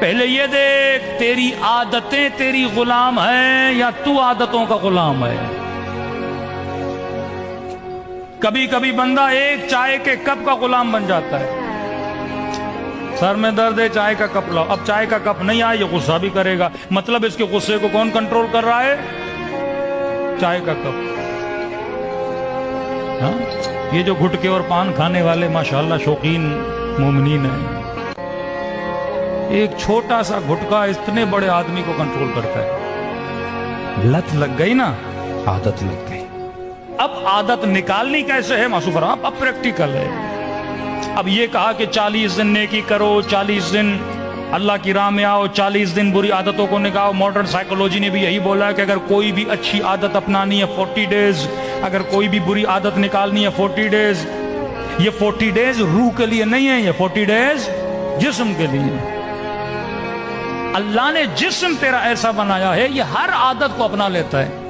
پہلے یہ دیکھ تیری عادتیں تیری غلام ہیں یا تو عادتوں کا غلام ہے؟ کبھی کبھی بندہ ایک چائے کے کپ کا غلام بن جاتا ہے. سر میں درد ہے، چائے کا کپ لاؤ. اب چائے کا کپ نہیں آیا، یہ غصہ بھی کرے گا. مطلب اس کے غصے کو کون کنٹرول کر رہا ہے؟ چائے کا کپ. ہاں، یہ جو گھٹکے اور پان کھانے والے ماشاءاللہ شوقین مومنین ہیں، ایک چھوٹا سا گھٹکا اتنے بڑے آدمی کو کنٹرول کرتا ہے. لت لگ گئی نا، عادت لگ گئی. اب عادت نکالنی کیسے ہے معصوم فرما؟ اب پریکٹیکل ہے. اب یہ کہا کہ 40 دن نیکی کرو، 40 دن اللہ کی راہ میں آؤ، 40 دن بری عادتوں کو نکالو. ماڈرن سائیکولوجی نے بھی یہی بولا ہے کہ اگر کوئی بھی اچھی عادت اپنانی ہے 40 ڈیز، اگر کوئی بھی بری عادت نکالنی ہے 40 ڈیز. یہ 40 ڈیز روح کے لیے نہیں ہے، یہ 40 ڈیز جسم کے لیے. اللہ نے جسم تیرا ایسا بنایا ہے یہ ہر عادت کو اپنا لیتا ہے.